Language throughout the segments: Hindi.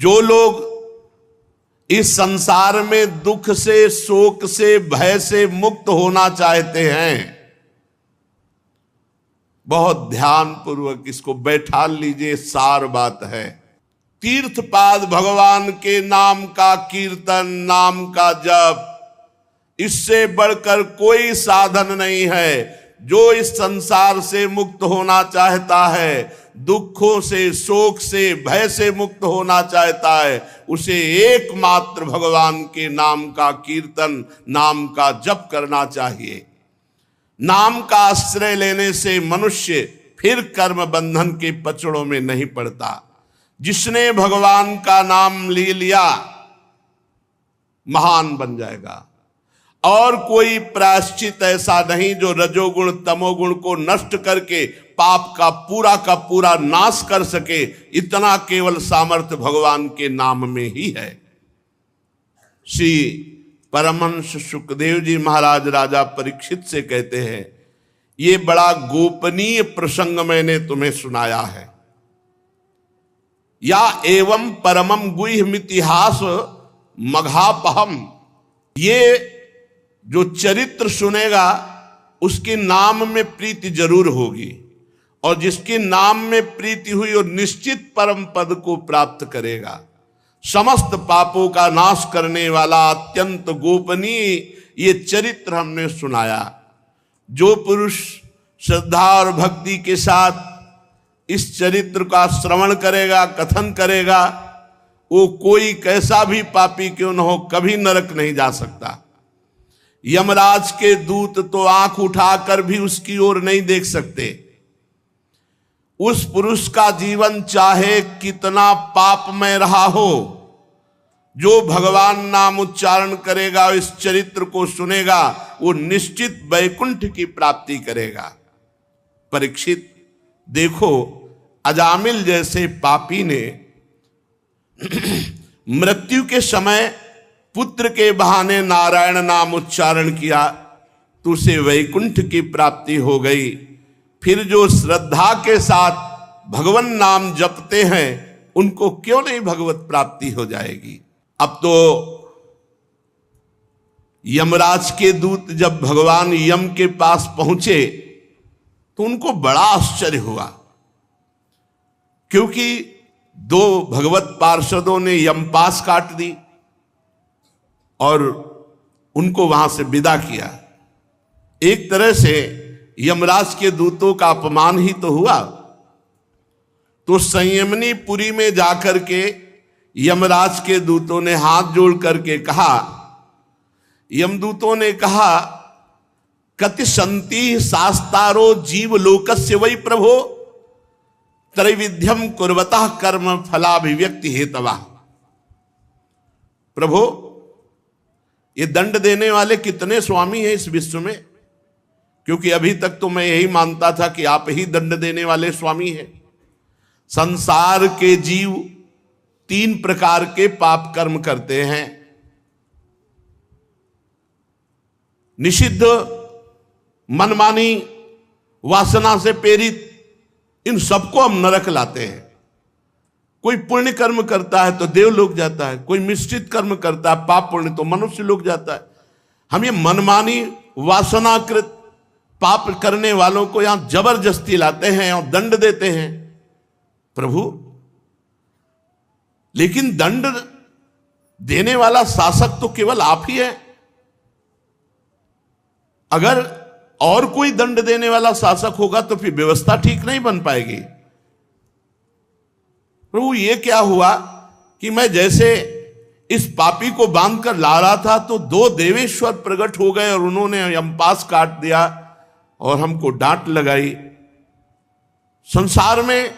जो लोग इस संसार में दुख से, शोक से, भय से मुक्त होना चाहते हैं, बहुत ध्यान पूर्वक इसको बैठा लीजिए। सार बात है, तीर्थपाद भगवान के नाम का कीर्तन, नाम का जप, इससे बढ़कर कोई साधन नहीं है। जो इस संसार से मुक्त होना चाहता है, दुखों से, शोक से, भय से मुक्त होना चाहता है, उसे एकमात्र भगवान के नाम का कीर्तन, नाम का जप करना चाहिए। नाम का आश्रय लेने से मनुष्य फिर कर्म बंधन के पचड़ों में नहीं पड़ता। जिसने भगवान का नाम ले लिया महान बन जाएगा। और कोई प्रायश्चित ऐसा नहीं जो रजोगुण तमोगुण को नष्ट करके पाप का पूरा नाश कर सके। इतना केवल सामर्थ्य भगवान के नाम में ही है। श्री परमहंस सुखदेव जी महाराज राजा परीक्षित से कहते हैं, ये बड़ा गोपनीय प्रसंग मैंने तुम्हें सुनाया है। या एवं परमम गुह्यमितिहास मघापहम, ये जो चरित्र सुनेगा उसके नाम में प्रीति जरूर होगी, और जिसके नाम में प्रीति हुई और निश्चित परम पद को प्राप्त करेगा। समस्त पापों का नाश करने वाला अत्यंत गोपनीय ये चरित्र हमने सुनाया। जो पुरुष श्रद्धा और भक्ति के साथ इस चरित्र का श्रवण करेगा, कथन करेगा, वो कोई कैसा भी पापी क्यों न हो कभी नरक नहीं जा सकता। यमराज के दूत तो आंख उठाकर भी उसकी ओर नहीं देख सकते। उस पुरुष का जीवन चाहे कितना पापमय रहा हो, जो भगवान नाम उच्चारण करेगा, इस चरित्र को सुनेगा, वो निश्चित वैकुंठ की प्राप्ति करेगा। परीक्षित देखो, अजामिल जैसे पापी ने मृत्यु के समय पुत्र के बहाने नारायण नाम उच्चारण किया तो उसे वैकुंठ की प्राप्ति हो गई। फिर जो श्रद्धा के साथ भगवान नाम जपते हैं उनको क्यों नहीं भगवत प्राप्ति हो जाएगी। अब तो यमराज के दूत जब भगवान यम के पास पहुंचे तो उनको बड़ा आश्चर्य हुआ, क्योंकि दो भगवत पार्षदों ने यमपास काट दी और उनको वहां से विदा किया। एक तरह से यमराज के दूतों का अपमान ही तो हुआ। तो संयमनी पुरी में जाकर के यमराज के दूतों ने हाथ जोड़ करके कहा, यमदूतों ने कहा, कति संति शास्तारो जीव लोकस्य वै प्रभो त्रैविध्यम कुर्वतः कर्म फलाभिव्यक्ति हेतवा। प्रभो, ये दंड देने वाले कितने स्वामी हैं इस विश्व में? क्योंकि अभी तक तो मैं यही मानता था कि आप ही दंड देने वाले स्वामी हैं। संसार के जीव तीन प्रकार के पाप कर्म करते हैं। निषिद्ध, मनमानी, वासना से प्रेरित, इन सबको हम नरक लाते हैं। कोई पुण्य कर्म करता है तो देवलोक जाता है, कोई मिश्रित कर्म करता है पाप पुण्य तो मनुष्य लोक जाता है। हम ये मनमानी वासनाकृत पाप करने वालों को यहां जबरदस्ती लाते हैं और दंड देते हैं। प्रभु, लेकिन दंड देने वाला शासक तो केवल आप ही है। अगर और कोई दंड देने वाला शासक होगा तो फिर व्यवस्था ठीक नहीं बन पाएगी। प्रभु, ये क्या हुआ कि मैं जैसे इस पापी को बांध कर ला रहा था तो दो देवेश्वर प्रकट हो गए और उन्होंने यमपास काट दिया और हमको डांट लगाई। संसार में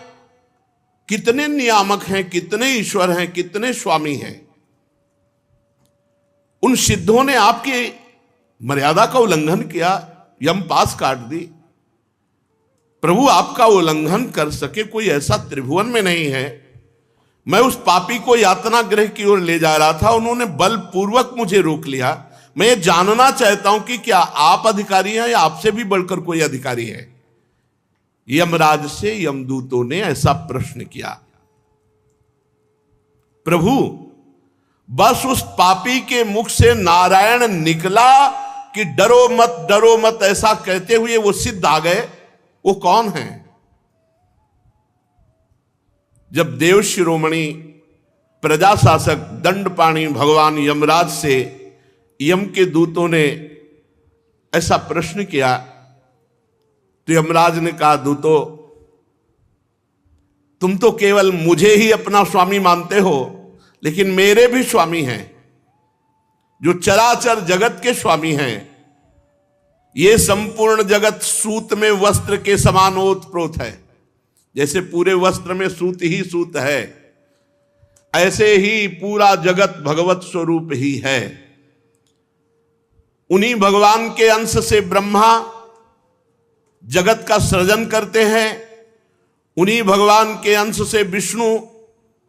कितने नियामक हैं, कितने ईश्वर हैं, कितने स्वामी हैं। उन सिद्धों ने आपकी मर्यादा का उल्लंघन किया, यमपास काट दी। प्रभु, आपका उल्लंघन कर सके कोई ऐसा त्रिभुवन में नहीं है। मैं उस पापी को यातना गृह की ओर ले जा रहा था, उन्होंने बलपूर्वक मुझे रोक लिया। मैं ये जानना चाहता हूं कि क्या आप अधिकारी हैं या आपसे भी बढ़कर कोई अधिकारी है? यमराज से यमदूतों ने ऐसा प्रश्न किया। प्रभु बस उस पापी के मुख से नारायण निकला कि डरो मत ऐसा कहते हुए वो सिद्ध आ गए, वो कौन है? जब देव शिरोमणि प्रजाशासक दंडपाणि भगवान यमराज से यम के दूतों ने ऐसा प्रश्न किया तो यमराज ने कहा, दूतों तुम तो केवल मुझे ही अपना स्वामी मानते हो, लेकिन मेरे भी स्वामी हैं जो चराचर जगत के स्वामी हैं। ये संपूर्ण जगत सूत में वस्त्र के समान ओतप्रोत है। जैसे पूरे वस्त्र में सूत ही सूत है, ऐसे ही पूरा जगत भगवत स्वरूप ही है। उन्हीं भगवान के अंश से ब्रह्मा जगत का सृजन करते हैं, उन्हीं भगवान के अंश से विष्णु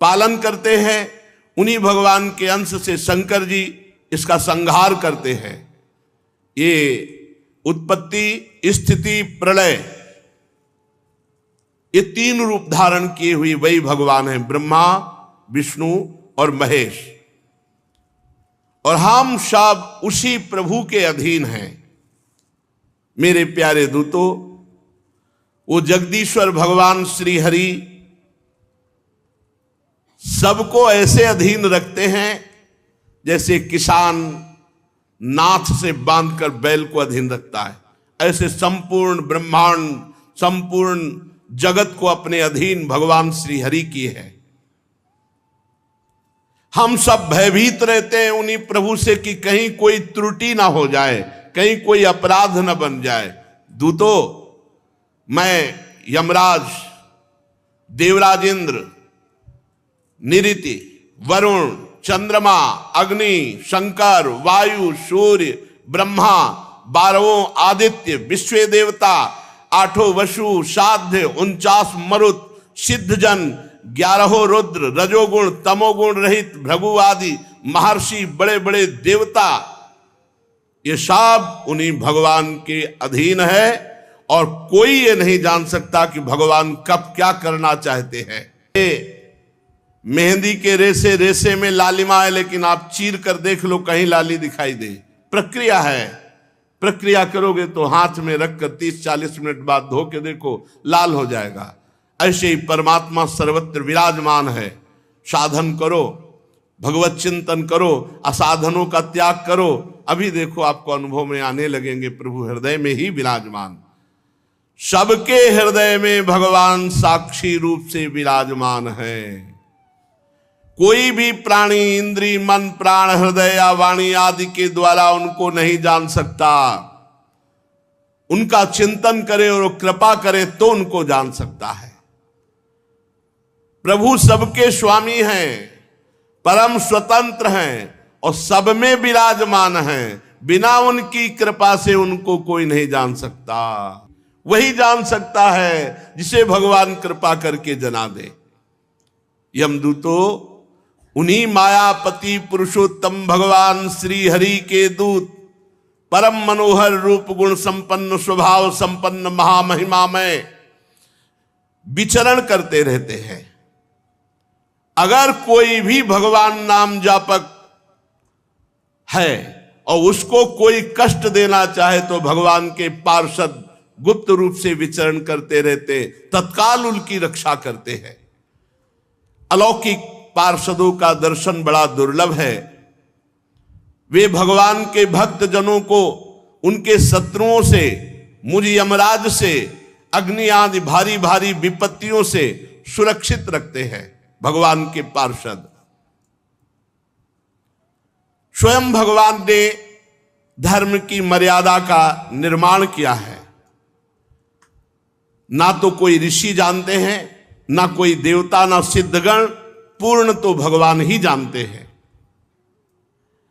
पालन करते हैं, उन्हीं भगवान के अंश से शंकर जी इसका संहार करते हैं। ये उत्पत्ति, स्थिति, प्रलय, ये तीन रूप धारण किए हुए वही भगवान हैं, ब्रह्मा, विष्णु और महेश। और हम सब उसी प्रभु के अधीन हैं। मेरे प्यारे दूतों, वो जगदीश्वर भगवान श्री हरि सबको ऐसे अधीन रखते हैं जैसे किसान नाथ से बांधकर बैल को अधीन रखता है। ऐसे संपूर्ण ब्रह्मांड, संपूर्ण जगत को अपने अधीन भगवान श्री हरि की है। हम सब भयभीत रहते हैं उन्हीं प्रभु से कि कहीं कोई त्रुटि ना हो जाए, कहीं कोई अपराध न बन जाए। दूतों, मैं यमराज, देवराज इंद्र, निरिति, वरुण, चंद्रमा, अग्नि, शंकर, वायु, सूर्य, ब्रह्मा, 12 आदित्य, विश्व देवता, 8 वसु, साध्य, 49 मरुत, सिद्धजन, 11 रुद्र, रजोगुण तमोगुण रहित भृगु आदि महर्षि, बड़े बड़े देवता, ये सब उन्हीं भगवान के अधीन है। और कोई ये नहीं जान सकता कि भगवान कब क्या करना चाहते हैं। मेहंदी के रेसे रेसे में लालिमा है, लेकिन आप चीर कर देख लो कहीं लाली दिखाई दे। प्रक्रिया है, प्रक्रिया करोगे तो हाथ में रखकर 30-40 मिनट बाद धो के देखो, लाल हो जाएगा। ऐसे ही परमात्मा सर्वत्र विराजमान है। साधन करो, भगवत चिंतन करो, असाधनों का त्याग करो, अभी देखो आपको अनुभव में आने लगेंगे प्रभु हृदय में ही विराजमान। सबके हृदय में भगवान साक्षी रूप से विराजमान है। कोई भी प्राणी इंद्री, मन, प्राण, हृदय या वाणी आदि के द्वारा उनको नहीं जान सकता। उनका चिंतन करे और कृपा करे तो उनको जान सकता है। प्रभु सबके स्वामी हैं, परम स्वतंत्र हैं और सब में विराजमान हैं। बिना उनकी कृपा से उनको कोई नहीं जान सकता। वही जान सकता है जिसे भगवान कृपा करके जना दे। यमदूतों, उन्हीं मायापति पुरुषोत्तम भगवान श्री हरि के दूत परम मनोहर रूप गुण संपन्न, स्वभाव संपन्न, महामहिमा में विचरण करते रहते हैं। अगर कोई भी भगवान नाम जापक है और उसको कोई कष्ट देना चाहे तो भगवान के पार्षद गुप्त रूप से विचरण करते रहते, तत्काल उनकी रक्षा करते हैं। अलौकिक पार्षदों का दर्शन बड़ा दुर्लभ है। वे भगवान के भक्त जनों को उनके शत्रुओं से, मुझ यमराज से, अग्नि आदि भारी भारी विपत्तियों से सुरक्षित रखते हैं। भगवान के पार्षद स्वयं भगवान ने धर्म की मर्यादा का निर्माण किया है। ना तो कोई ऋषि जानते हैं, ना कोई देवता, ना सिद्धगण, पूर्ण तो भगवान ही जानते हैं।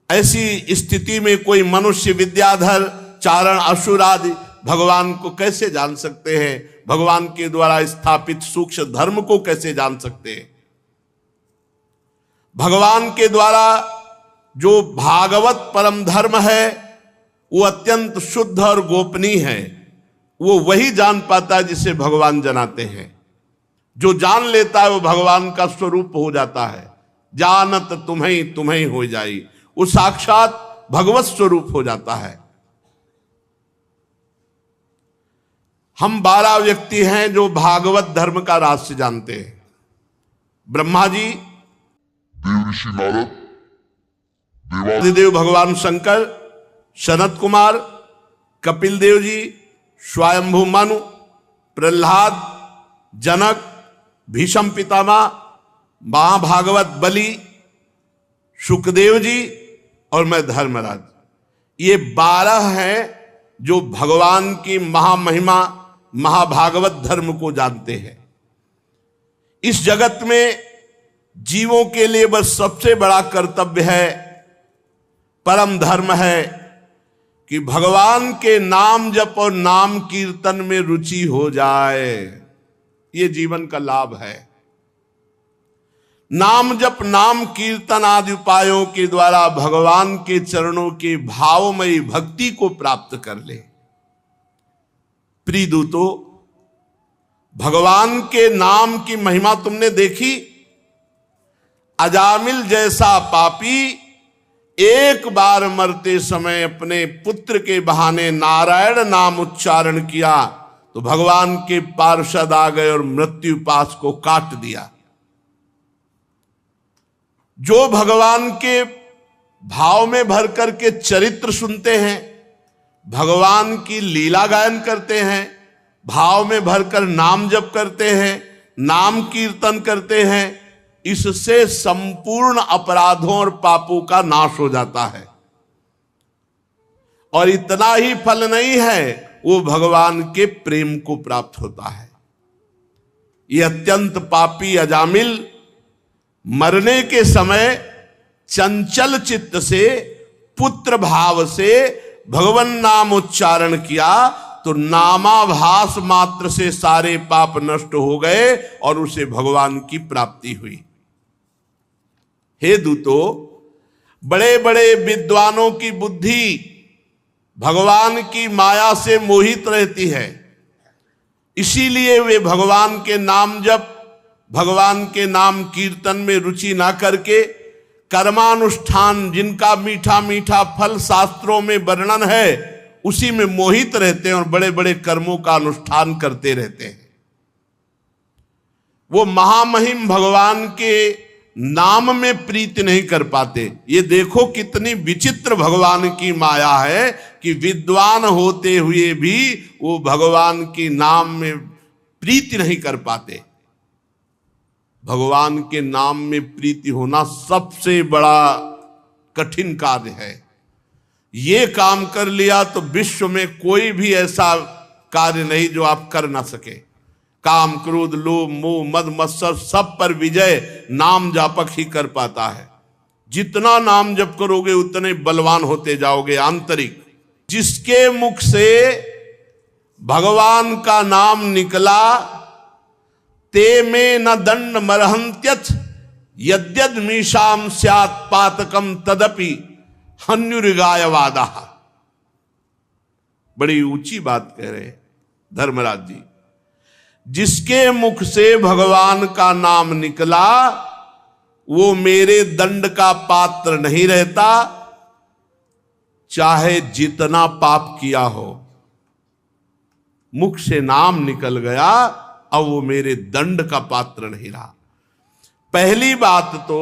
ऐसी स्थिति में कोई मनुष्य, विद्याधर, चारण, असुर आदि भगवान को कैसे जान सकते हैं? भगवान के द्वारा स्थापित सूक्ष्म धर्म को कैसे जान सकते हैं? भगवान के द्वारा जो भागवत परम धर्म है वो अत्यंत शुद्ध और गोपनीय है। वो वही जान पाता है जिसे भगवान जनाते हैं। जो जान लेता है वो भगवान का स्वरूप हो जाता है। जानत तुम्हें तुम्हें हो जाई। वो साक्षात भगवत स्वरूप हो जाता है। हम 12 व्यक्ति हैं जो भागवत धर्म का रहस्य जानते हैं। ब्रह्मा जी, देव ऋषि नारद, देव भगवान शंकर, सनत कुमार, कपिल देव जी, स्वयंभू मनु, प्रहलाद, जनक, भीष्म पितामह, महाभागवत बलि, सुखदेव जी और मैं धर्मराज। ये 12 हैं जो भगवान की महामहिमा महाभागवत धर्म को जानते हैं। इस जगत में जीवों के लिए बस सबसे बड़ा कर्तव्य है, परम धर्म है कि भगवान के नाम जप और नाम कीर्तन में रुचि हो जाए। ये जीवन का लाभ है। नाम जप नाम कीर्तन आदि उपायों के द्वारा भगवान के चरणों के भावमयी भक्ति को प्राप्त कर ले। प्रिय दूतों, भगवान के नाम की महिमा तुमने देखी। अजामिल जैसा पापी एक बार मरते समय अपने पुत्र के बहाने नारायण नाम उच्चारण किया तो भगवान के पार्षद आ गए और मृत्यु पाश को काट दिया। जो भगवान के भाव में भर करके चरित्र सुनते हैं, भगवान की लीला गायन करते हैं, भाव में भरकर नाम जप करते हैं, नाम कीर्तन करते हैं, इससे संपूर्ण अपराधों और पापों का नाश हो जाता है। और इतना ही फल नहीं है, वो भगवान के प्रेम को प्राप्त होता है। ये अत्यंत पापी अजामिल मरने के समय चंचल चित्त से पुत्र भाव से भगवान नाम उच्चारण किया तो नामाभास मात्र से सारे पाप नष्ट हो गए और उसे भगवान की प्राप्ति हुई। हे दूतों, बड़े बड़े विद्वानों की बुद्धि भगवान की माया से मोहित रहती है, इसीलिए वे भगवान के नाम जप भगवान के नाम कीर्तन में रुचि ना करके कर्मानुष्ठान, जिनका मीठा मीठा फल शास्त्रों में वर्णन है, उसी में मोहित रहते हैं और बड़े बड़े कर्मों का अनुष्ठान करते रहते हैं। वो महामहिम भगवान के नाम में प्रीति नहीं कर पाते। ये देखो कितनी विचित्र भगवान की माया है कि विद्वान होते हुए भी वो भगवान के नाम में प्रीति नहीं कर पाते। भगवान के नाम में प्रीति होना सबसे बड़ा कठिन कार्य है। ये काम कर लिया तो विश्व में कोई भी ऐसा कार्य नहीं जो आप कर ना सके। काम क्रोध लोभ मोह मद मत्सर सब पर विजय नाम जापक ही कर पाता है। जितना नाम जप करोगे उतने बलवान होते जाओगे आंतरिक। जिसके मुख से भगवान का नाम निकला ते में न दंड मरहंत्यथ यद्यद मीशाम स्यात् पातकम तदपि हन्युरिगायवादा। बड़ी ऊंची बात कह रहे धर्मराज जी। जिसके मुख से भगवान का नाम निकला वो मेरे दंड का पात्र नहीं रहता, चाहे जितना पाप किया हो। मुख से नाम निकल गया, अब वो मेरे दंड का पात्र नहीं रहा। पहली बात तो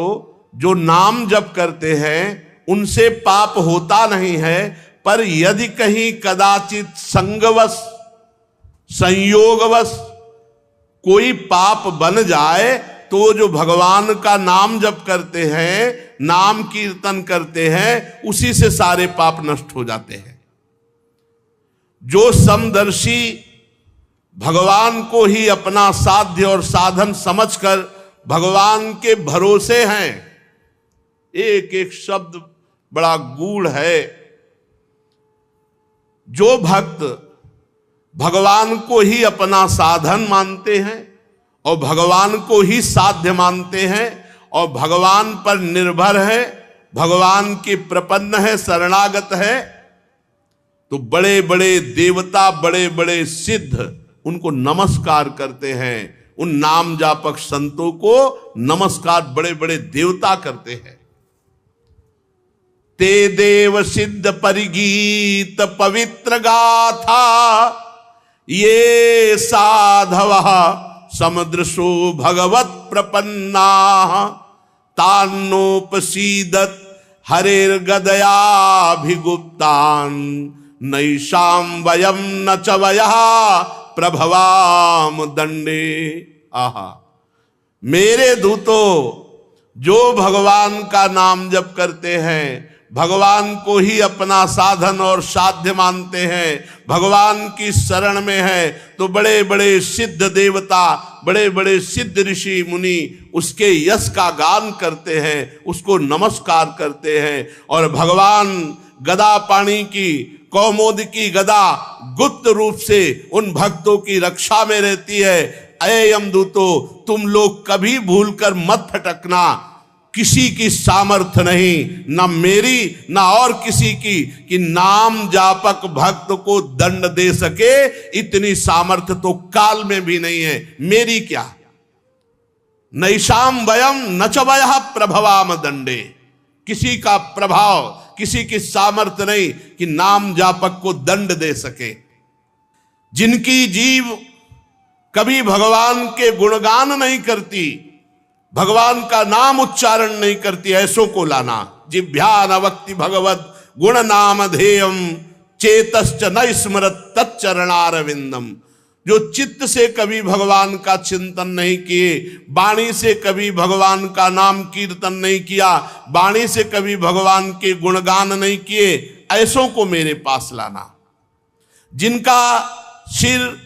जो नाम जप करते हैं उनसे पाप होता नहीं है, पर यदि कहीं कदाचित संगवश संयोगवश कोई पाप बन जाए तो जो भगवान का नाम जप करते हैं, नाम कीर्तन करते हैं, उसी से सारे पाप नष्ट हो जाते हैं। जो समदर्शी भगवान को ही अपना साध्य और साधन समझकर भगवान के भरोसे हैं, एक एक शब्द बड़ा गूढ़ है। जो भक्त भगवान को ही अपना साधन मानते हैं और भगवान को ही साध्य मानते हैं और भगवान पर निर्भर है, भगवान के प्रपन्न है, शरणागत है, तो बड़े बड़े देवता बड़े बड़े सिद्ध उनको नमस्कार करते हैं, उन नाम जापक संतों को नमस्कार बड़े बड़े देवता करते हैं। ते देव सिद्ध परिगीत पवित्र गाथा, ये साधव समुद्रसो भगवत प्रपन्ना, तान्नोपसीदत हरेर्गदयाभिगुप्तान, नैषाम वयम न च वयः प्रभवाम दंडे। आहा, मेरे दूतों, जो भगवान का नाम जप करते हैं, भगवान को ही अपना साधन और साध्य मानते हैं, भगवान की शरण में है, तो बड़े बड़े सिद्ध देवता, बड़े बड़े सिद्ध ऋषि मुनि उसके यश का गान करते हैं, उसको नमस्कार करते हैं। और भगवान गदा पाणी की, कौमोद की गदा गुप्त रूप से उन भक्तों की रक्षा में रहती है। अये यमदूतो, तुम लोग कभी भूलकर मत फटकना, किसी की सामर्थ्य नहीं, ना मेरी ना और किसी की, कि नाम जापक भक्त को दंड दे सके, इतनी सामर्थ्य तो काल में भी नहीं है। मेरी क्या, नैषाम वयम न च वयः प्रभवाम दंडे, किसी का प्रभाव, किसी की सामर्थ्य नहीं कि नाम जापक को दंड दे सके। जिनकी जीव कभी भगवान के गुणगान नहीं करती, भगवान का नाम उच्चारण नहीं करती, ऐसों को लाना। जिभ्या न वक्ति भगवत गुण नाम ध्येयम, चेतश्च न स्मरत तच्चरणारविंदम। जो चित्त से कभी भगवान का चिंतन नहीं किए, वाणी से कभी भगवान का नाम कीर्तन नहीं किया, वाणी से कभी भगवान के गुणगान नहीं किए, ऐसों को मेरे पास लाना। जिनका सिर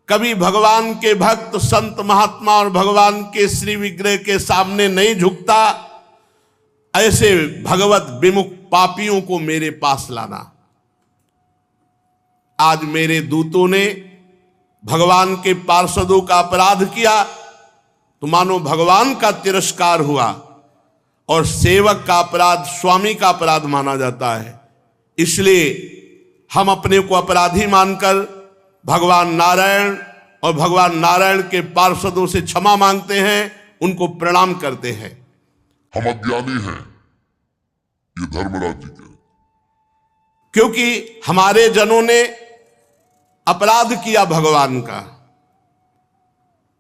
कभी भगवान के भक्त संत महात्मा और भगवान के श्री विग्रह के सामने नहीं झुकता, ऐसे भगवत विमुख पापियों को मेरे पास लाना। आज मेरे दूतों ने भगवान के पार्षदों का अपराध किया, तो मानो भगवान का तिरस्कार हुआ, और सेवक का अपराध स्वामी का अपराध माना जाता है। इसलिए हम अपने को अपराधी मानकर भगवान नारायण और भगवान नारायण के पार्षदों से क्षमा मांगते हैं, उनको प्रणाम करते हैं। हम अज्ञानी हैं, ये धर्मराज जी के, क्योंकि हमारे जनों ने अपराध किया भगवान का,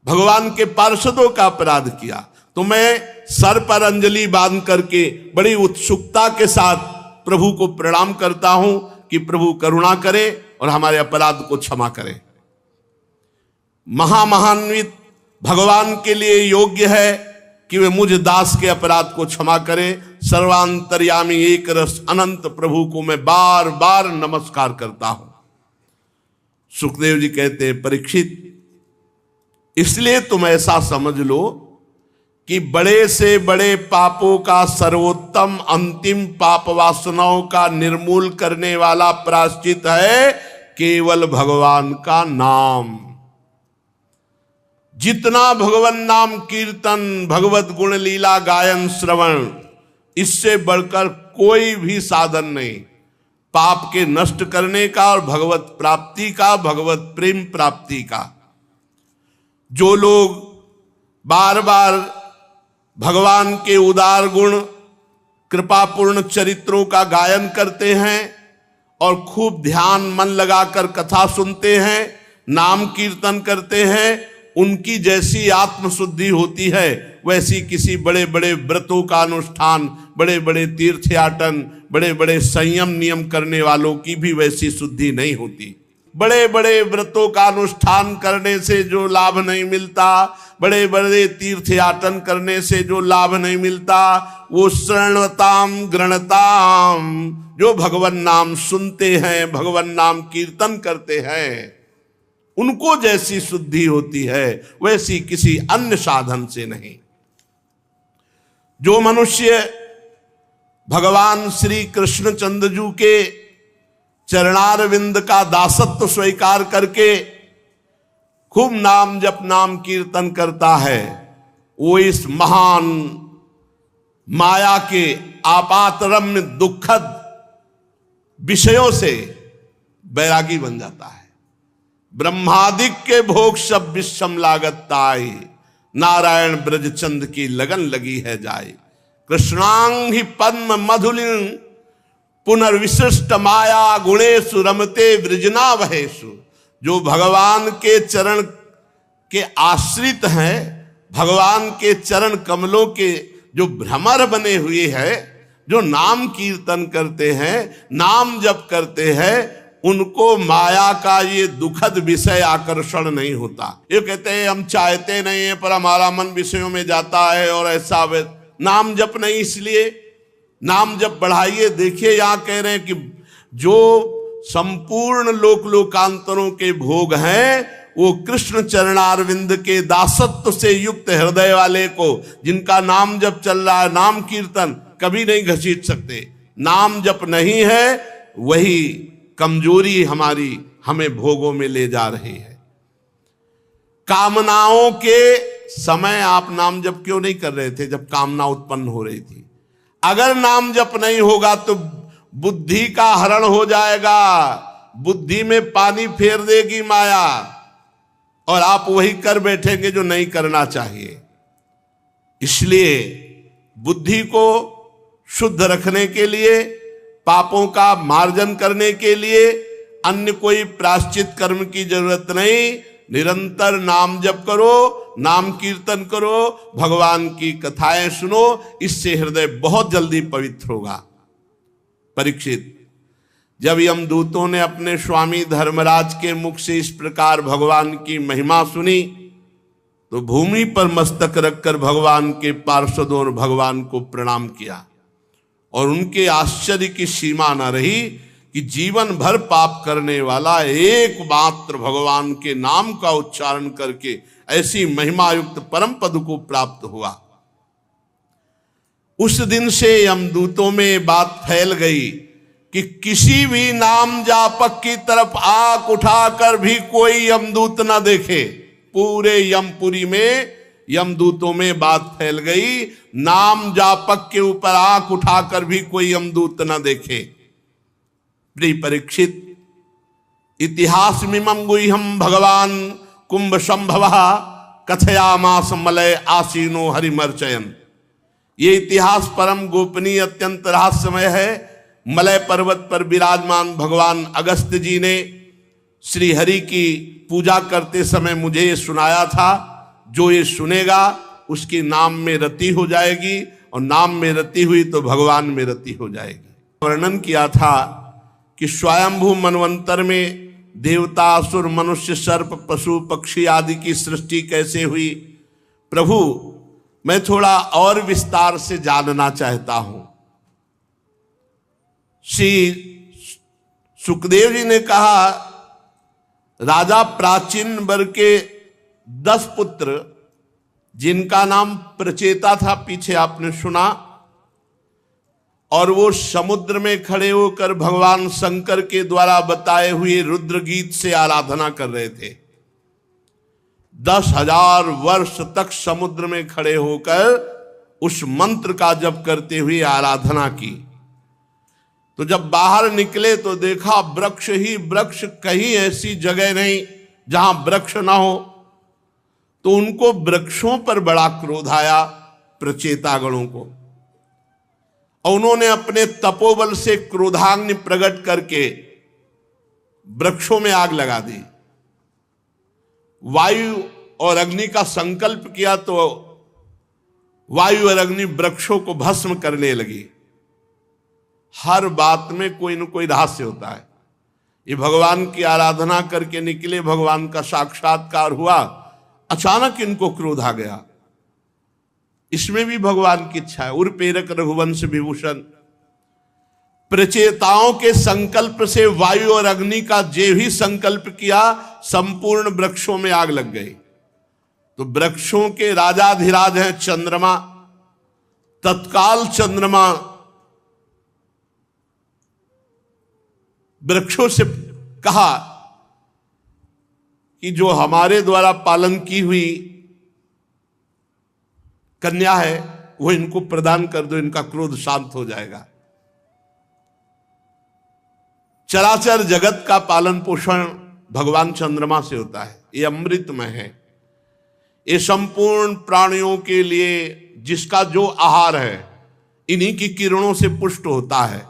भगवान के पार्षदों का अपराध किया। तो मैं सर पर अंजलि बांध करके बड़ी उत्सुकता के साथ प्रभु को प्रणाम करता हूं कि प्रभु करुणा करे और हमारे अपराध को क्षमा करे। महामहान्वित भगवान के लिए योग्य है कि वे मुझ दास के अपराध को क्षमा करे। सर्वांतर्यामी एक रस अनंत प्रभु को मैं बार बार नमस्कार करता हूं। सुखदेव जी कहते हैं, परीक्षित, इसलिए तुम ऐसा समझ लो कि बड़े से बड़े पापों का सर्वोत्तम अंतिम पाप वासनाओं का निर्मूल करने वाला प्रायश्चित है केवल भगवान का नाम। जितना भगवान नाम कीर्तन, भगवत गुण लीला गायन श्रवण, इससे बढ़कर कोई भी साधन नहीं पाप के नष्ट करने का और भगवत प्राप्ति का, भगवत प्रेम प्राप्ति का। जो लोग बार बार भगवान के उदार गुण, कृपापूर्ण चरित्रों का गायन करते हैं और खूब ध्यान मन लगाकर कथा सुनते हैं, नाम कीर्तन करते हैं, उनकी जैसी आत्मशुद्धि होती है, वैसी किसी बड़े बड़े व्रतों का अनुष्ठान, बड़े बड़े तीर्थयाटन, बड़े बड़े संयम नियम करने वालों की भी वैसी शुद्धि नहीं होती। बड़े बड़े व्रतों का अनुष्ठान करने से जो लाभ नहीं मिलता, बड़े बड़े तीर्थयाटन करने से जो लाभ नहीं मिलता, वो श्रवणताम गृणताम, जो भगवान नाम सुनते हैं, भगवान नाम कीर्तन करते हैं, उनको जैसी शुद्धि होती है वैसी किसी अन्य साधन से नहीं। जो मनुष्य भगवान श्री कृष्णचंद्र जी के चरणारविंद का दासत्व स्वीकार करके खूब नाम जप नाम कीर्तन करता है, वो इस महान माया के आपातरम्य दुखद विषयों से बैरागी बन जाता है। ब्रह्मादिक के भोग सब विषम लागत ताई, नारायण ब्रजचंद की लगन लगी है जाए। कृष्णांग पद्म मधुलिन पुनर्विशिष्ट माया गुणेशु रमते वृजना वहेशु। जो भगवान के चरण के आश्रित हैं, भगवान के चरण कमलों के जो भ्रमर बने हुए हैं, जो नाम कीर्तन करते हैं, नाम जप करते हैं, उनको माया का ये दुखद विषय आकर्षण नहीं होता। ये कहते हैं हम चाहते नहीं है पर हमारा मन विषयों में जाता है और ऐसा नाम जप नहीं, इसलिए नाम जप बढ़ाइए। देखिए यहां कह रहे हैं कि जो संपूर्ण लोक लोकांतरों के भोग हैं वो कृष्ण चरणारविंद के दासत्व से युक्त हृदय वाले को, जिनका नाम जप चल रहा है, नाम कीर्तन कभी नहीं घसीट सकते। नाम जप नहीं है, वही कमजोरी हमारी हमें भोगों में ले जा रही है। कामनाओं के समय आप नाम जप क्यों नहीं कर रहे थे जब कामना उत्पन्न हो रही थी? अगर नाम जप नहीं होगा तो बुद्धि का हरण हो जाएगा, बुद्धि में पानी फेर देगी माया और आप वही कर बैठेंगे जो नहीं करना चाहिए। इसलिए बुद्धि को शुद्ध रखने के लिए, पापों का मार्जन करने के लिए अन्य कोई प्रायश्चित कर्म की जरूरत नहीं। निरंतर नाम जप करो, नाम कीर्तन करो, भगवान की कथाएं सुनो, इससे हृदय बहुत जल्दी पवित्र होगा। परीक्षित, जब यमदूतों ने अपने स्वामी धर्मराज के मुख से इस प्रकार भगवान की महिमा सुनी तो भूमि पर मस्तक रखकर भगवान के पार्षदों और भगवान को प्रणाम किया और उनके आश्चर्य की सीमा न रही कि जीवन भर पाप करने वाला एकमात्र भगवान के नाम का उच्चारण करके ऐसी महिमा युक्त परम पद को प्राप्त हुआ। उस दिन से यमदूतों में बात फैल गई कि किसी भी नाम जापक की तरफ आंख उठाकर भी कोई यमदूत ना देखे। पूरे यमपुरी में यमदूतों में बात फैल गई, नाम जापक के ऊपर आंख उठाकर भी कोई यमदूत ना देखे। प्रिय परीक्षित, इतिहास मिमं गुह्यं भगवान कुंभ संभव कथयामास मलय आसीनो हरिमर्चयन। ये इतिहास परम गोपनीय अत्यंत रहस्यमय है। मलय पर्वत पर विराजमान भगवान अगस्त्य जी ने श्री हरि की पूजा करते समय मुझे ये सुनाया था, जो ये सुनेगा उसकी नाम में रति हो जाएगी और नाम में रति हुई तो भगवान में रति हो जाएगी। वर्णन किया था कि स्वयंभू मनवंतर में देवता, असुर, मनुष्य, सर्प, पशु, पक्षी आदि की सृष्टि कैसे हुई। प्रभु, मैं थोड़ा और विस्तार से जानना चाहता हूं। श्री सुखदेव जी ने कहा, राजा प्राचीन वर्ग के 10 पुत्र जिनका नाम प्रचेता था, पीछे आपने सुना, और वो समुद्र में खड़े होकर भगवान शंकर के द्वारा बताए हुए रुद्र गीत से आराधना कर रहे थे। 10,000 वर्ष तक समुद्र में खड़े होकर उस मंत्र का जप करते हुए आराधना की। तो जब बाहर निकले तो देखा वृक्ष ही वृक्ष, कहीं ऐसी जगह नहीं जहां वृक्ष ना हो। तो उनको वृक्षों पर बड़ा क्रोध आया, प्रचेतागणों को, और उन्होंने अपने तपोबल से क्रोधाग्नि प्रकट करके वृक्षों में आग लगा दी। वायु और अग्नि का संकल्प किया तो वायु और अग्नि वृक्षों को भस्म करने लगी। हर बात में कोई न कोई रहस्य होता है। ये भगवान की आराधना करके निकले, भगवान का साक्षात्कार हुआ, अचानक इनको क्रोध आ गया। इसमें भी भगवान की इच्छा है। उर्पेरक रघुवंश विभूषण, प्रचेताओं के संकल्प से वायु और अग्नि का जे भी संकल्प किया, संपूर्ण वृक्षों में आग लग गई। तो वृक्षों के राजाधिराज हैं चंद्रमा। तत्काल चंद्रमा वृक्षों से कहा कि जो हमारे द्वारा पालन की हुई कन्या है वो इनको प्रदान कर दो, इनका क्रोध शांत हो जाएगा। चराचर जगत का पालन पोषण भगवान चंद्रमा से होता है। ये अमृतमय है। ये संपूर्ण प्राणियों के लिए जिसका जो आहार है इन्हीं की किरणों से पुष्ट होता है।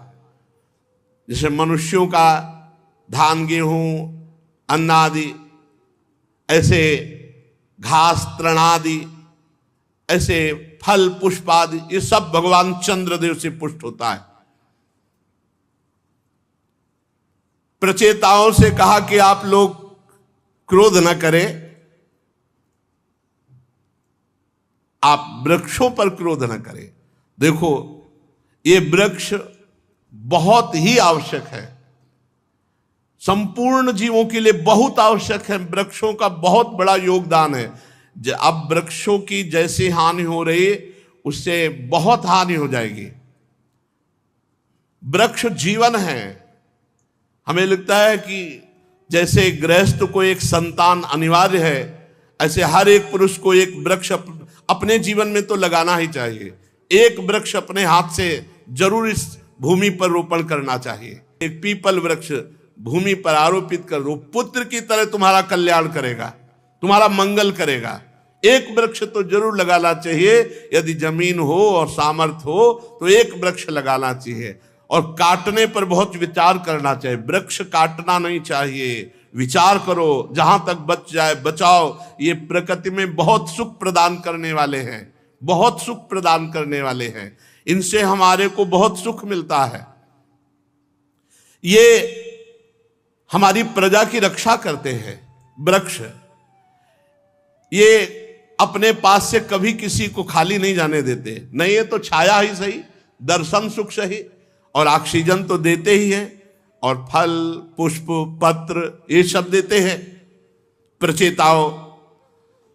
जैसे मनुष्यों का धान, गेहूं, अन्न आदि, ऐसे घास, तृणादि, ऐसे फल, पुष्प आदि, ये सब भगवान चंद्रदेव से पुष्ट होता है। प्रचेताओं से कहा कि आप लोग क्रोध न करें, आप वृक्षों पर क्रोध न करें। देखो, ये वृक्ष बहुत ही आवश्यक है, संपूर्ण जीवों के लिए बहुत आवश्यक है। वृक्षों का बहुत बड़ा योगदान है। अब वृक्षों की जैसी हानि हो रही उससे बहुत हानि हो जाएगी। वृक्ष जीवन है। हमें लगता है कि जैसे गृहस्थ को एक संतान अनिवार्य है, ऐसे हर एक पुरुष को एक वृक्ष अपने जीवन में तो लगाना ही चाहिए। एक वृक्ष अपने हाथ से जरूर इस भूमि पर रोपण करना चाहिए। एक पीपल वृक्ष भूमि पर आरोपित कर दो, पुत्र की तरह तुम्हारा कल्याण करेगा, तुम्हारा मंगल करेगा। एक वृक्ष तो जरूर लगाना चाहिए। यदि जमीन हो और सामर्थ्य हो तो एक वृक्ष लगाना चाहिए। और काटने पर बहुत विचार करना चाहिए। वृक्ष काटना नहीं चाहिए, विचार करो, जहां तक बच जाए बचाओ। ये प्रकृति में बहुत सुख प्रदान करने वाले हैं, बहुत सुख प्रदान करने वाले हैं। इनसे हमारे को बहुत सुख मिलता है। ये हमारी प्रजा की रक्षा करते हैं वृक्ष। ये अपने पास से कभी किसी को खाली नहीं जाने देते। नहीं, ये तो छाया ही सही, दर्शन सुख सही, और ऑक्सीजन तो देते ही हैं, और फल, पुष्प, पत्र ये सब देते हैं। प्रचेताओं,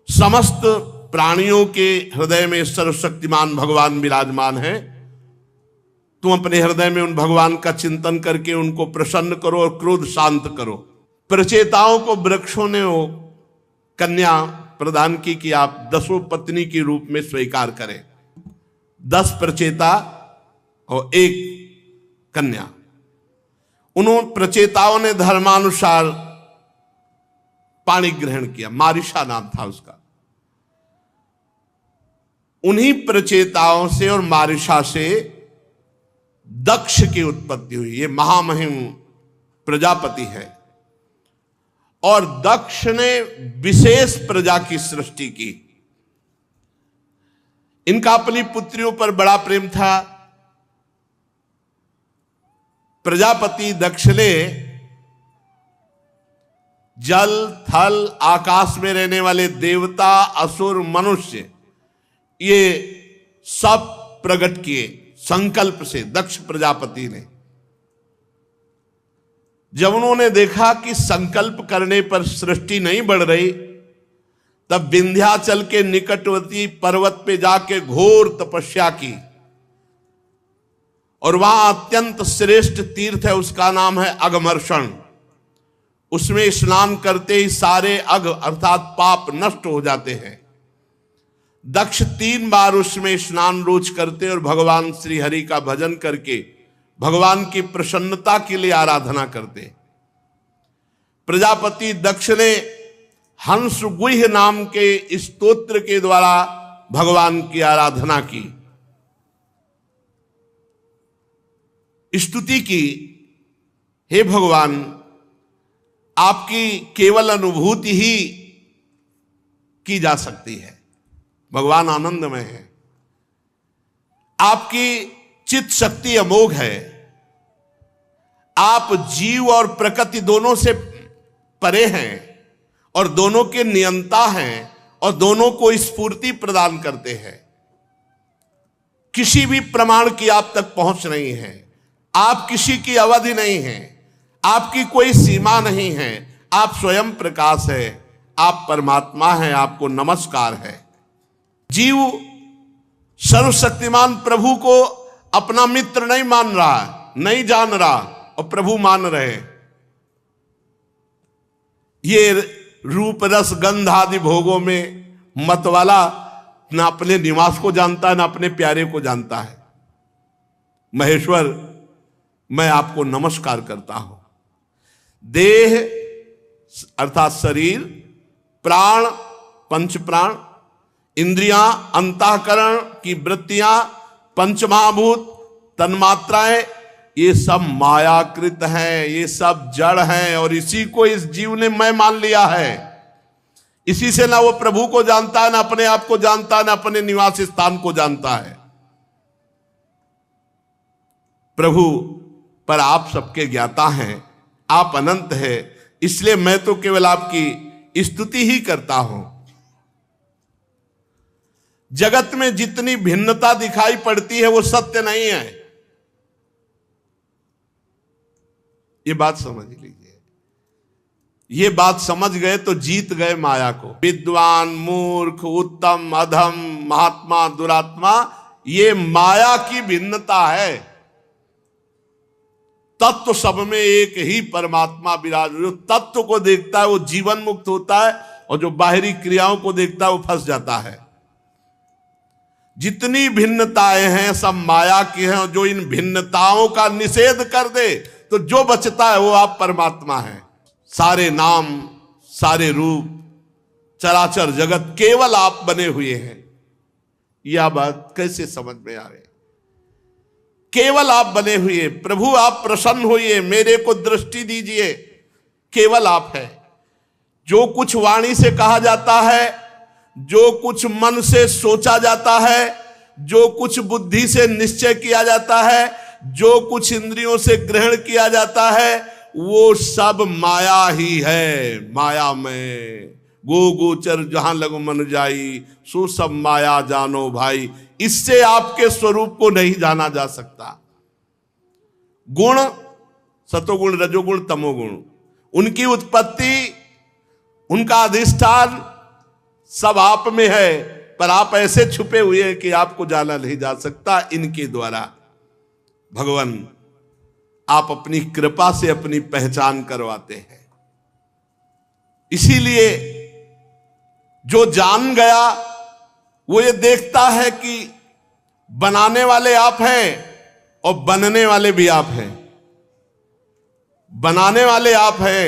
समस्त प्राणियों के हृदय में सर्वशक्तिमान भगवान विराजमान है। तुम अपने हृदय में उन भगवान का चिंतन करके उनको प्रसन्न करो और क्रोध शांत करो। प्रचेताओं को वृक्षों ने वो कन्या प्रदान की कि आप 10 पत्नी के रूप में स्वीकार करें। 10 प्रचेता और 1 कन्या। उन्होंने प्रचेताओं ने धर्मानुसार पाणी ग्रहण किया। मारिशा नाम था उसका। उन्हीं प्रचेताओं से और मारिशा से दक्ष की उत्पत्ति हुई। ये महामहिम प्रजापति है। और दक्ष ने विशेष प्रजा की सृष्टि की। इनका अपनी पुत्रियों पर बड़ा प्रेम था। प्रजापति दक्ष ने जल, थल, आकाश में रहने वाले देवता, असुर, मनुष्य, ये सब प्रकट किए संकल्प से। दक्ष प्रजापति ने जब उन्होंने देखा कि संकल्प करने पर सृष्टि नहीं बढ़ रही, तब विंध्याचल के निकटवर्ती पर्वत पे जाके घोर तपस्या की। और वहां अत्यंत श्रेष्ठ तीर्थ है, उसका नाम है अघमर्षण। उसमें स्नान करते ही सारे अघ अर्थात पाप नष्ट हो जाते हैं। दक्ष 3 बार उसमें स्नान रोज करते और भगवान श्री हरि का भजन करके भगवान की प्रसन्नता के लिए आराधना करते। प्रजापति दक्ष ने हंस गुह्य नाम के स्तोत्र के द्वारा भगवान की आराधना की, स्तुति की। हे भगवान, आपकी केवल अनुभूति ही की जा सकती है। भगवान आनंदमय है। आपकी चित्त शक्ति अमोघ है। आप जीव और प्रकृति दोनों से परे हैं और दोनों के नियंता हैं और दोनों को स्फूर्ति प्रदान करते हैं। किसी भी प्रमाण की आप तक पहुंच नहीं है। आप किसी की अवधि नहीं है। आपकी कोई सीमा नहीं है। आप स्वयं प्रकाश है। आप परमात्मा हैं। आपको नमस्कार है। जीव सर्वशक्तिमान प्रभु को अपना मित्र नहीं मान रहा, नहीं जान रहा, और प्रभु मान रहे। ये रूप रस गंध आदि भोगों में मत वाला ना अपने निवास को जानता है, ना अपने प्यारे को जानता है। महेश्वर, मैं आपको नमस्कार करता हूं। देह अर्थात शरीर, प्राण, पंच प्राण, इंद्रियां, अंतःकरण की वृत्तियां, पंचमहाभूत, तन्मात्राएं, ये सब मायाकृत हैं, ये सब जड़ हैं और इसी को इस जीव ने मैं मान लिया है। इसी से ना वो प्रभु को जानता है, ना अपने आप को जानता है, ना अपने निवास स्थान को जानता है। प्रभु पर आप सबके ज्ञाता हैं, आप अनंत है, इसलिए मैं तो केवल आपकी स्तुति ही करता हूं। जगत में जितनी भिन्नता दिखाई पड़ती है वो सत्य नहीं है, ये बात समझ लीजिए। ये बात समझ गए तो जीत गए माया को। विद्वान, मूर्ख, उत्तम, अधम, महात्मा, दुरात्मा, ये माया की भिन्नता है। तत्व सब में एक ही परमात्मा विराज। जो तत्व को देखता है वो जीवन मुक्त होता है और जो बाहरी क्रियाओं को देखता है वो फंस जाता है। जितनी भिन्नताएं हैं सब माया की हैं और जो इन भिन्नताओं का निषेध कर दे तो जो बचता है वो आप परमात्मा हैं। सारे नाम, सारे रूप, चराचर जगत केवल आप बने हुए हैं। यह बात कैसे समझ में आ रही? केवल आप बने हुए। प्रभु आप प्रसन्न होइए, मेरे को दृष्टि दीजिए, केवल आप है। जो कुछ वाणी से कहा जाता है, जो कुछ मन से सोचा जाता है, जो कुछ बुद्धि से निश्चय किया जाता है, जो कुछ इंद्रियों से ग्रहण किया जाता है, वो सब माया ही है। माया में गो गोचर जहां लगो मन जाई, सो सब माया जानो भाई। इससे आपके स्वरूप को नहीं जाना जा सकता। गुण, सतोगुण, रजोगुण, तमोगुण, उनकी उत्पत्ति, उनका अधिष्ठान सब आप में है, पर आप ऐसे छुपे हुए हैं कि आपको जाना नहीं जा सकता। इनके द्वारा भगवान आप अपनी कृपा से अपनी पहचान करवाते हैं। इसीलिए जो जान गया वो ये देखता है कि बनाने वाले आप हैं और बनने वाले भी आप हैं। बनाने वाले आप हैं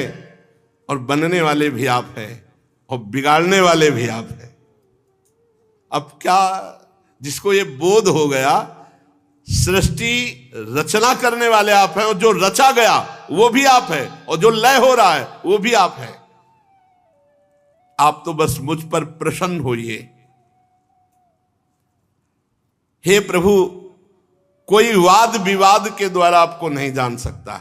और बनने वाले भी आप हैं और बिगाड़ने वाले भी आप हैं। अब क्या, जिसको ये बोध हो गया सृष्टि रचना करने वाले आप हैं और जो रचा गया वो भी आप है और जो लय हो रहा है वो भी आप है। आप तो बस मुझ पर प्रसन्न होइए। हे प्रभु, कोई वाद विवाद के द्वारा आपको नहीं जान सकता,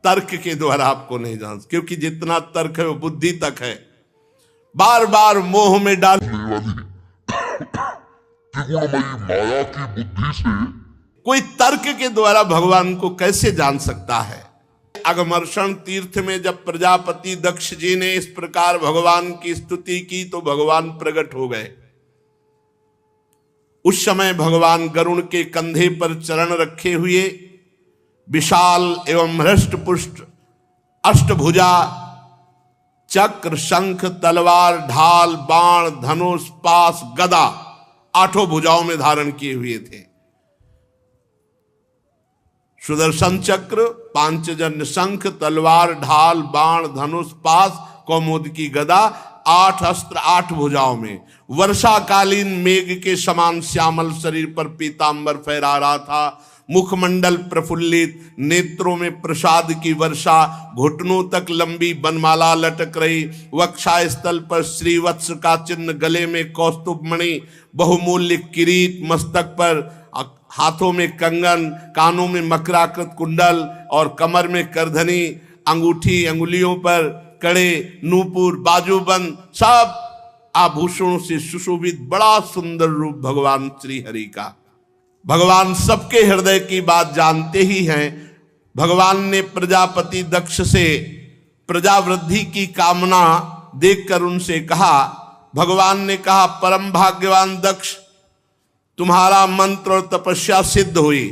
तर्क के द्वारा आपको नहीं जान सकता, क्योंकि जितना तर्क है वो बुद्धि तक है। बार बार मोह में डालने वाली माया की बुद्धि से कोई तर्क के द्वारा भगवान को कैसे जान सकता है? अगमर्षण तीर्थ में जब प्रजापति दक्ष जी ने इस प्रकार भगवान की स्तुति की तो भगवान प्रकट हो गए। उस समय भगवान गरुण के कंधे पर चरण रखे हुए, विशाल एवं हृष्ट पुष्ट अष्टभुजा, चक्र, शंख, तलवार, ढाल, बाण, धनुष, पास, गदा, आठों भुजाओं में धारण किए हुए थे। सुदर्शन चक्र, पांचजन्य शंख, तलवार, ढाल, बाण, धनुष, पास, कौमुद की गदा, 8 अस्त्र 8 भुजाओं में। वर्षाकालीन मेघ के समान श्यामल शरीर पर पीतांबर फहरा रहा था। मुखमंडल प्रफुल्लित, नेत्रों में प्रसाद की वर्षा, घुटनों तक लंबी बनमाला लटक रही, वक्षा स्थल पर श्रीवत्स का चिन्ह, गले में कौस्तुभ मणि, बहुमूल्य किरीट, मस्तक पर, हाथों में कंगन, कानों में मकराकृत कुंडल और कमर में करधनी, अंगूठी, अंगुलियों पर कड़े, नूपुर, बाजूबंद, सब आभूषणों से सुशोभित बड़ा सुंदर रूप भगवान श्री हरि का। भगवान सबके हृदय की बात जानते ही हैं। भगवान ने प्रजापति दक्ष से प्रजावृद्धि की कामना देखकर उनसे कहा, भगवान ने कहा, परम भाग्यवान दक्ष, तुम्हारा मंत्र और तपस्या सिद्ध हुई।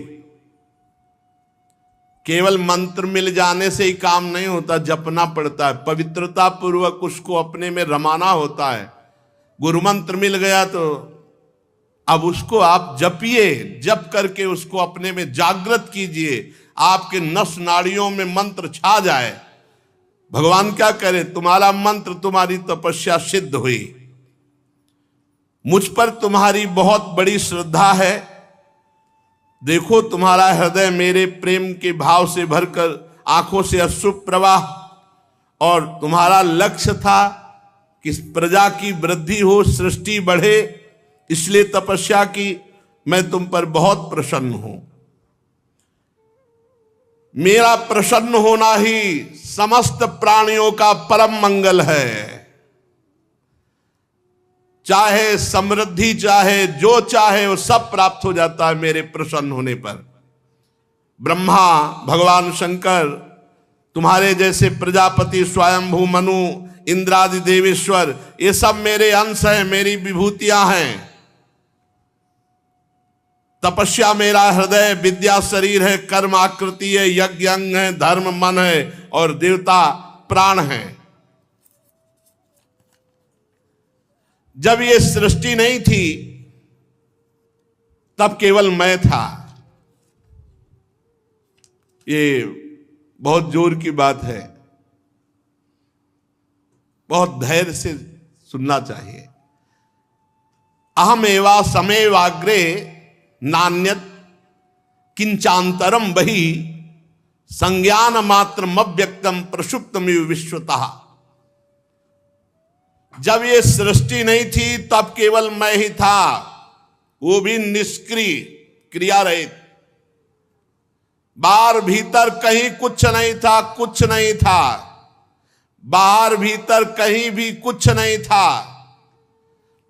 केवल मंत्र मिल जाने से ही काम नहीं होता, जपना पड़ता है, पवित्रता पूर्वक उसको अपने में रमाना होता है। गुरु मंत्र मिल गया तो अब उसको आप जपिए, जप करके उसको अपने में जागृत कीजिए, आपके नस नाड़ियों में मंत्र छा जाए। भगवान क्या करे, तुम्हारा मंत्र, तुम्हारी तपस्या सिद्ध हुई, मुझ पर तुम्हारी बहुत बड़ी श्रद्धा है, देखो तुम्हारा हृदय मेरे प्रेम के भाव से भरकर आंखों से अश्रु प्रवाह, और तुम्हारा लक्ष्य था कि प्रजा की वृद्धि हो, सृष्टि बढ़े, इसलिए तपस्या की। मैं तुम पर बहुत प्रसन्न हूं। मेरा प्रसन्न होना ही समस्त प्राणियों का परम मंगल है। चाहे समृद्धि, चाहे जो चाहे वो सब प्राप्त हो जाता है मेरे प्रसन्न होने पर। ब्रह्मा, भगवान शंकर, तुम्हारे जैसे प्रजापति, स्वयंभू, मनु, इंद्रादि देवेश्वर, ये सब मेरे अंश हैं, मेरी विभूतियां हैं। तपस्या मेरा हृदय, विद्या शरीर है, कर्म आकृति है, यज्ञ अंग है, धर्म मन है, और देवता प्राण है। जब ये सृष्टि नहीं थी तब केवल मैं था। ये बहुत जोर की बात है, बहुत धैर्य से सुनना चाहिए। अहम एवा समेवाग्रे नान्यत किंचांतरम बहि संज्ञान मात्र अव्यक्तम प्रसुप्तमिव विश्वतः। जब ये सृष्टि नहीं थी तब केवल मैं ही था, वो भी निष्क्रिय, क्रिया रहित। बाहर भीतर कहीं कुछ नहीं था, कुछ नहीं था। बाहर भीतर कहीं भी कुछ नहीं था,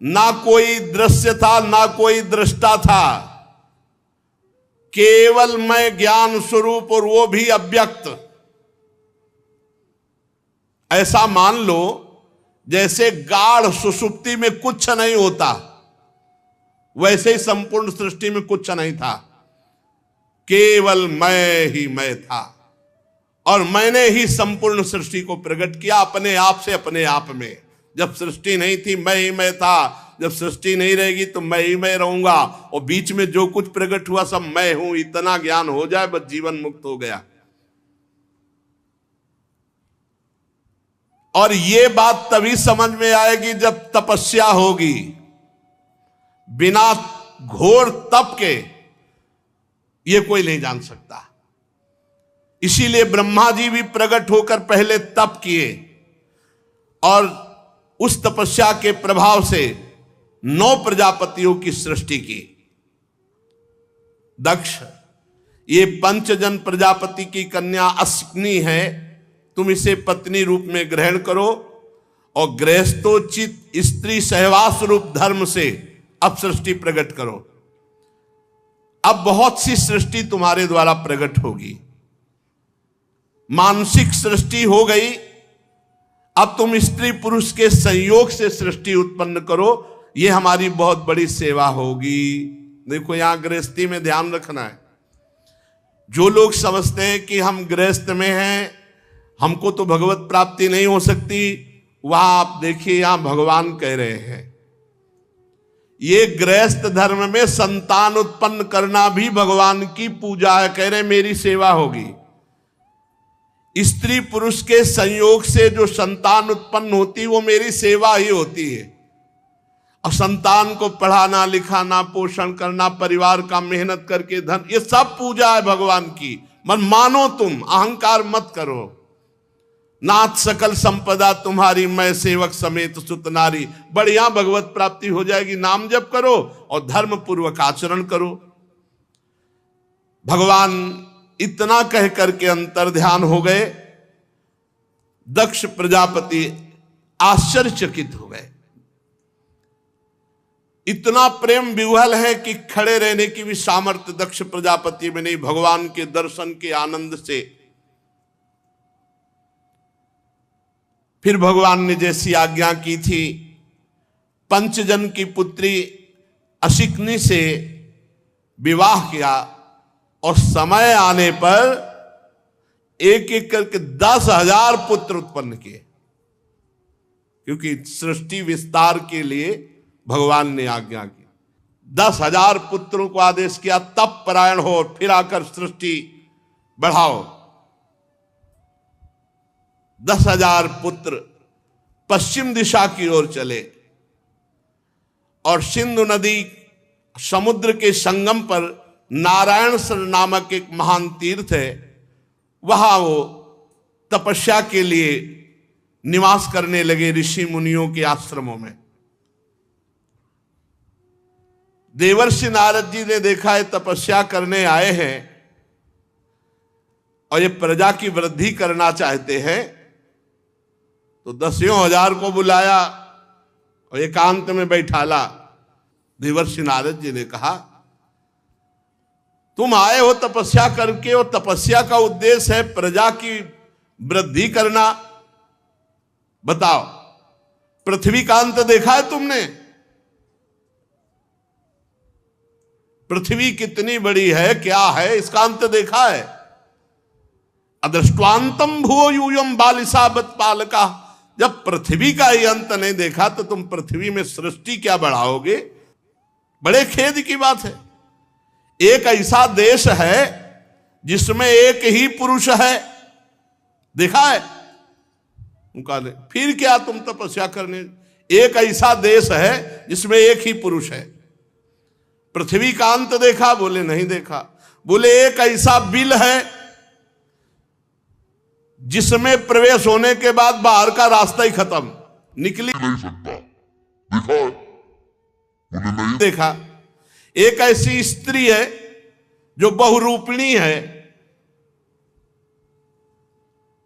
ना कोई दृश्य था, ना कोई दृष्टा था, केवल मैं ज्ञान स्वरूप, और वो भी अव्यक्त। ऐसा मान लो जैसे गाढ़ सुषुप्ति में कुछ नहीं होता, वैसे ही संपूर्ण सृष्टि में कुछ नहीं था, केवल मैं ही मैं था। और मैंने ही संपूर्ण सृष्टि को प्रकट किया अपने आप से, अपने आप में। जब सृष्टि नहीं थी मैं ही मैं था, जब सृष्टि नहीं रहेगी तो मैं ही मैं रहूंगा, और बीच में जो कुछ प्रकट हुआ सब मैं हूं। इतना ज्ञान हो जाए बस जीवन मुक्त हो गया। और ये बात तभी समझ में आएगी जब तपस्या होगी। बिना घोर तप के ये कोई नहीं जान सकता। इसीलिए ब्रह्मा जी भी प्रकट होकर पहले तप किए, और उस तपस्या के प्रभाव से 9 प्रजापतियों की सृष्टि की। दक्ष, ये पंचजन प्रजापति की कन्या अश्विनी है, तुम इसे पत्नी रूप में ग्रहण करो, और गृहस्थोचित स्त्री सहवास रूप धर्म से अब सृष्टि प्रकट करो। अब बहुत सी सृष्टि तुम्हारे द्वारा प्रकट होगी। मानसिक सृष्टि हो गई, अब तुम स्त्री पुरुष के संयोग से सृष्टि उत्पन्न करो। ये हमारी बहुत बड़ी सेवा होगी। देखो यहां गृहस्थी में ध्यान रखना है। जो लोग समझते हैं कि हम गृहस्थ में हैं, हमको तो भगवत प्राप्ति नहीं हो सकती, वहां आप देखिए यहां भगवान कह रहे हैं ये गृहस्थ धर्म में संतान उत्पन्न करना भी भगवान की पूजा है। कह रहे मेरी सेवा होगी। स्त्री पुरुष के संयोग से जो संतान उत्पन्न होती वो मेरी सेवा ही होती है। और संतान को पढ़ाना, लिखाना, पोषण करना, परिवार का मेहनत करके धन, ये सब पूजा है भगवान की। मन मानो, तुम अहंकार मत करो। नाथ सकल संपदा तुम्हारी, मैं सेवक समेत सुत नारी। बढ़िया भगवत प्राप्ति हो जाएगी। नाम जप करो और धर्म पूर्वक आचरण करो। भगवान इतना कह करके अंतर ध्यान हो गए। दक्ष प्रजापति आश्चर्यचकित हो गए। इतना प्रेम विह्वल है कि खड़े रहने की भी सामर्थ्य दक्ष प्रजापति में नहीं। भगवान के दर्शन के आनंद से फिर भगवान ने जैसी आज्ञा की थी, पंचजन की पुत्री अशिकनी से विवाह किया, और समय आने पर एक एक करके 10,000 पुत्र उत्पन्न किए। क्योंकि सृष्टि विस्तार के लिए भगवान ने आज्ञा की। 10,000 पुत्रों को आदेश किया, तप परायण हो, फिर आकर सृष्टि बढ़ाओ। 10,000 पुत्र पश्चिम दिशा की ओर चले और सिंधु नदी समुद्र के संगम पर नारायणसर नामक एक महान तीर्थ है, वहां वो तपस्या के लिए निवास करने लगे ऋषि मुनियों के आश्रमों में। देवर्षि नारद जी ने देखा है तपस्या करने आए हैं और ये प्रजा की वृद्धि करना चाहते हैं, तो 10,000 को बुलाया और एकांत में बैठाला। देवर्षि नारद जी ने कहा, तुम आए हो तपस्या करके और तपस्या का उद्देश्य है प्रजा की वृद्धि करना। बताओ, पृथ्वी का अंत देखा है तुमने? पृथ्वी कितनी बड़ी है, क्या है, इसका अंत देखा है? अदृष्टांतम भुवो यूयम बालिसाबत पालका। जब पृथ्वी का ही अंत नहीं देखा तो तुम पृथ्वी में सृष्टि क्या बढ़ाओगे? बड़े खेद की बात है। एक ऐसा देश है जिसमें एक ही पुरुष है, देखा है? उनका नहीं। फिर क्या तुम तपस्या करने? एक ऐसा देश है जिसमें एक ही पुरुष है। पृथ्वी का अंत देखा? बोले नहीं देखा। बोले एक ऐसा बिल है जिसमें प्रवेश होने के बाद बाहर का रास्ता ही खत्म, निकली नहीं सकता। देखा है? उन्हें नहीं देखा। एक ऐसी स्त्री है जो बहुरूपिणी है,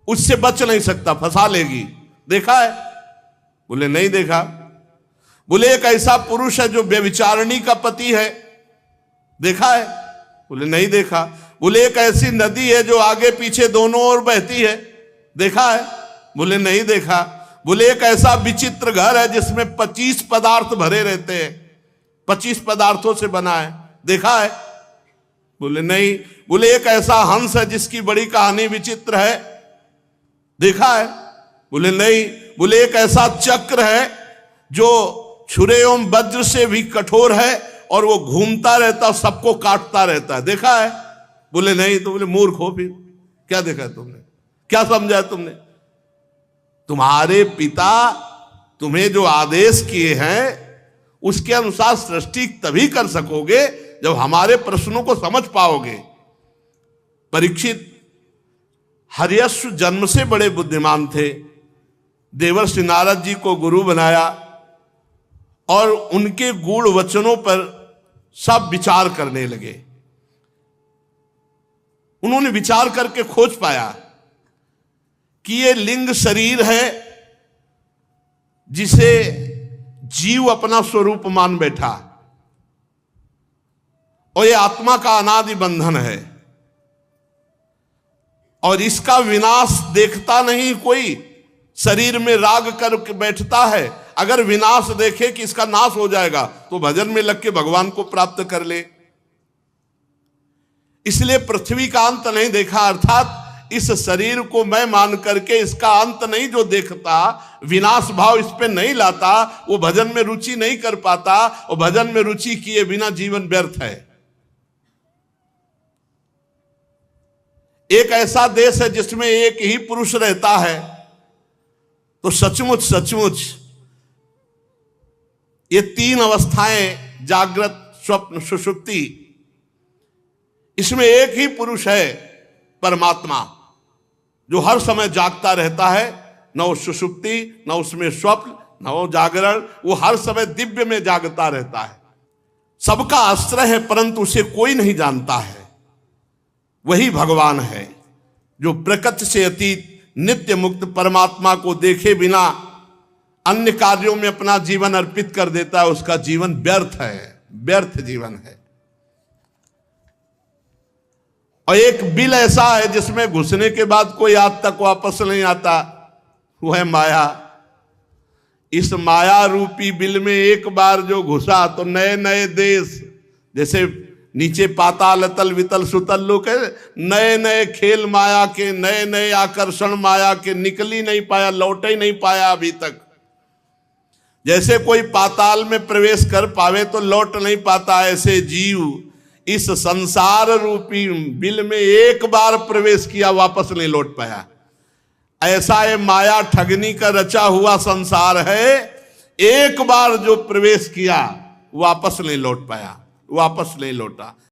उससे बच नहीं सकता, फंसा लेगी, देखा है? बोले नहीं देखा। बोले एक ऐसा पुरुष है जो व्यभिचारिणी का पति है, देखा है? बोले नहीं देखा। बोले एक ऐसी नदी है जो आगे पीछे दोनों ओर बहती है, देखा है? बोले नहीं देखा। बोले एक ऐसा विचित्र घर है जिसमें 25 पदार्थ भरे रहते हैं, 25 पदार्थों से बना है, देखा है? बोले नहीं। बोले एक ऐसा हंस है जिसकी बड़ी कहानी विचित्र है, देखा है? बोले नहीं। बोले एक ऐसा चक्र है जो छुरे एवं वज्र से भी कठोर है और वो घूमता रहता है, सबको काटता रहता है, देखा है? बोले नहीं। तो बोले मूर्ख हो, फिर क्या देखा है तुमने, क्या समझा है तुमने? तुम्हारे पिता तुम्हें जो आदेश किए हैं उसके अनुसार सृष्टि तभी कर सकोगे जब हमारे प्रश्नों को समझ पाओगे। परीक्षित हर्यश्व जन्म से बड़े बुद्धिमान थे। देवर्षि नारद जी को गुरु बनाया और उनके गूढ़ वचनों पर सब विचार करने लगे। उन्होंने विचार करके खोज पाया कि ये लिंग शरीर है जिसे जीव अपना स्वरूप मान बैठा और ये आत्मा का अनादि बंधन है और इसका विनाश देखता नहीं कोई, शरीर में राग करके बैठता है। अगर विनाश देखे कि इसका नाश हो जाएगा तो भजन में लग के भगवान को प्राप्त कर ले। इसलिए पृथ्वी का अंत नहीं देखा, अर्थात इस शरीर को मैं मान करके इसका अंत नहीं जो देखता, विनाश भाव इस पे नहीं लाता, वो भजन में रुचि नहीं कर पाता और भजन में रुचि किए बिना जीवन व्यर्थ है। एक ऐसा देश है जिसमें एक ही पुरुष रहता है, तो सचमुच सचमुच ये 3 अवस्थाएं, जागृत, स्वप्न, सुषुप्ति, इसमें एक ही पुरुष है परमात्मा जो हर समय जागता रहता है। न वो सुषुप्ति, न उसमें स्वप्न, न वो जागरण, वो हर समय दिव्य में जागता रहता है। सबका आश्रय है परंतु उसे कोई नहीं जानता है। वही भगवान है जो प्रकृति से अतीत नित्य मुक्त परमात्मा को देखे बिना अन्य कार्यों में अपना जीवन अर्पित कर देता है। उसका जीवन व्यर्थ है, व्यर्थ जीवन है। और एक बिल ऐसा है जिसमें घुसने के बाद कोई आज तक वापस नहीं आता, वो है माया। इस माया रूपी बिल में एक बार जो घुसा तो नए नए देश, जैसे नीचे पाताल तल वितल सुतल लोक है, नए नए खेल माया के, नए नए आकर्षण माया के, निकल ही नहीं पाया, लौट ही नहीं पाया अभी तक। जैसे कोई पाताल में प्रवेश कर पावे तो लौट नहीं पाता, ऐसे जीव इस संसार रूपी बिल में एक बार प्रवेश किया, वापस नहीं लौट पाया। ऐसा ये माया ठगनी का रचा हुआ संसार है, एक बार जो प्रवेश किया वापस नहीं लौट पाया, वापस नहीं लौटा।